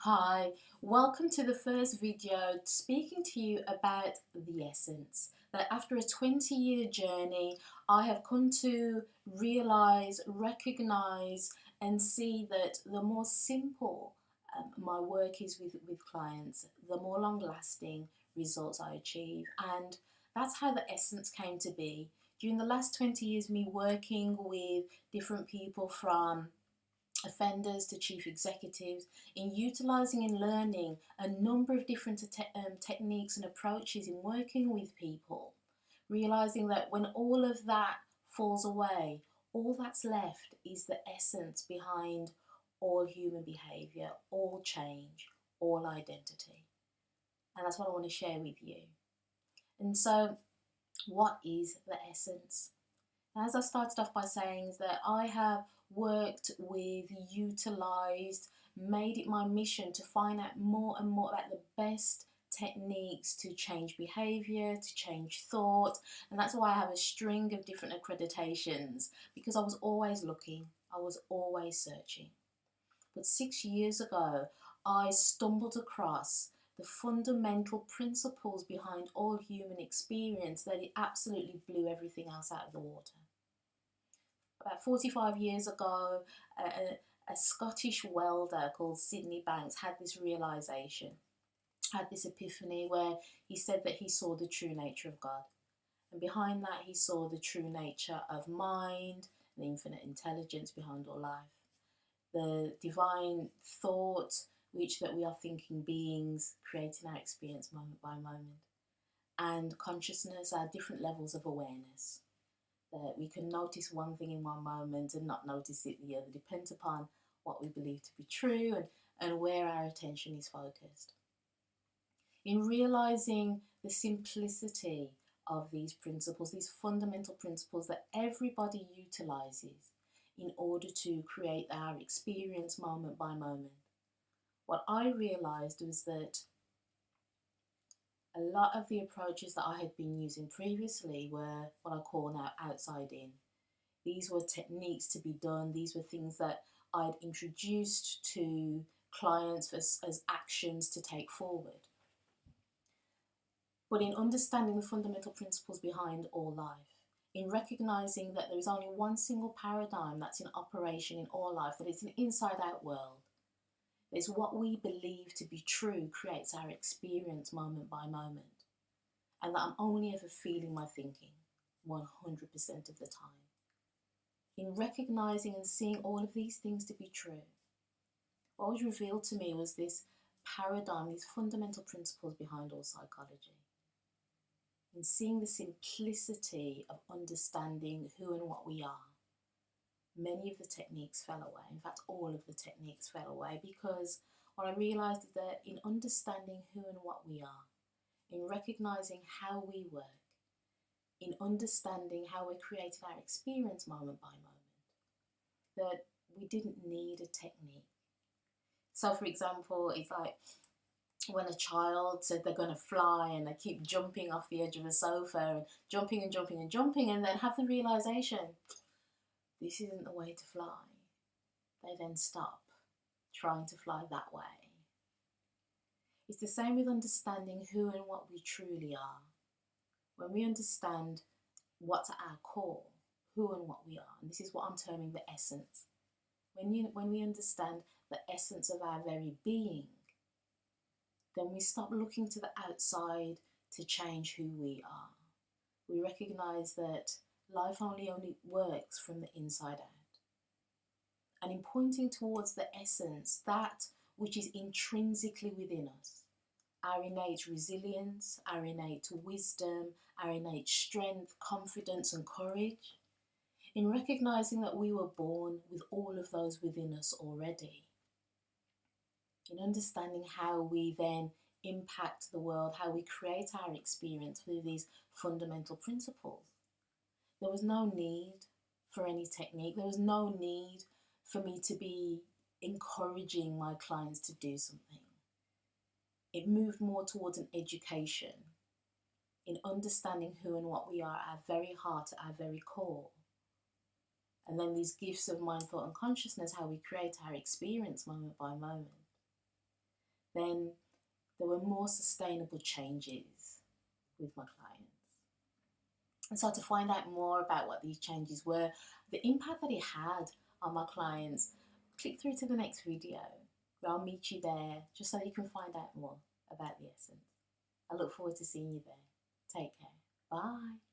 Hi, welcome to the first video speaking to you about the essence. That after a 20-year journey, I have come to realize, recognize, and see that the more simple my work is with clients, the more long lasting results I achieve. And that's how the essence came to be. During the last 20 years, me working with different people from offenders to chief executives in utilizing and learning a number of different techniques and approaches in working with people, realizing that when all of that falls away, all that's left is the essence behind all human behavior, all change, all identity. And that's what I want to share with you. And so, what is the essence? As I started off by saying, is that I have worked with, utilized, made it my mission to find out more and more about the best techniques to change behavior, to change thought. And that's why I have a string of different accreditations, because I was always looking, I was always searching. But 6 years ago, I stumbled across the fundamental principles behind all human experience that it absolutely blew everything else out of the water. About 45 years ago, a Scottish welder called Sydney Banks had this realization, had this epiphany where he said that he saw the true nature of God. And behind that, he saw the true nature of mind, the infinite intelligence behind all life, the divine thought, which that we are thinking beings creating our experience moment by moment, and consciousness, our different levels of awareness. That we can notice one thing in one moment and not notice it the other, depends upon what we believe to be true and where our attention is focused. In realizing the simplicity of these principles, these fundamental principles that everybody utilizes in order to create our experience moment by moment, what I realized was that a lot of the approaches that I had been using previously were what I call now outside in. These were techniques to be done. These were things that I'd introduced to clients as actions to take forward. But in understanding the fundamental principles behind all life, in recognizing that there is only one single paradigm that's in operation in all life, that it's an inside-out world, is what we believe to be true creates our experience moment by moment. And that I'm only ever feeling my thinking 100% of the time. In recognizing and seeing all of these things to be true, what was revealed to me was this paradigm, these fundamental principles behind all psychology. In seeing the simplicity of understanding who and what we are, many of the techniques fell away. In fact, all of the techniques fell away, because what I realized is that in understanding who and what we are, in recognizing how we work, in understanding how we're creating our experience moment by moment, that we didn't need a technique. So for example, it's like when a child said they're going to fly and they keep jumping off the edge of a sofa and jumping and jumping and jumping, and then have the realization, this isn't the way to fly. They then stop trying to fly that way. It's the same with understanding who and what we truly are. When we understand what's at our core, who and what we are, and this is what I'm terming the essence. When we understand the essence of our very being, then we stop looking to the outside to change who we are. We recognize that life only works from the inside out. And in pointing towards the essence, that which is intrinsically within us, our innate resilience, our innate wisdom, our innate strength, confidence and courage, in recognizing that we were born with all of those within us already, in understanding how we then impact the world, how we create our experience through these fundamental principles. There was no need for any technique. There was no need for me to be encouraging my clients to do something. It moved more towards an education in understanding who and what we are at our very heart, at our very core. And then these gifts of mind, thought and consciousness, how we create our experience moment by moment. then there were more sustainable changes with my clients. And so to find out more about what these changes were, the impact that it had on my clients, click through to the next video. I'll meet you there just so you can find out more about the essence. I look forward to seeing you there. Take care. Bye.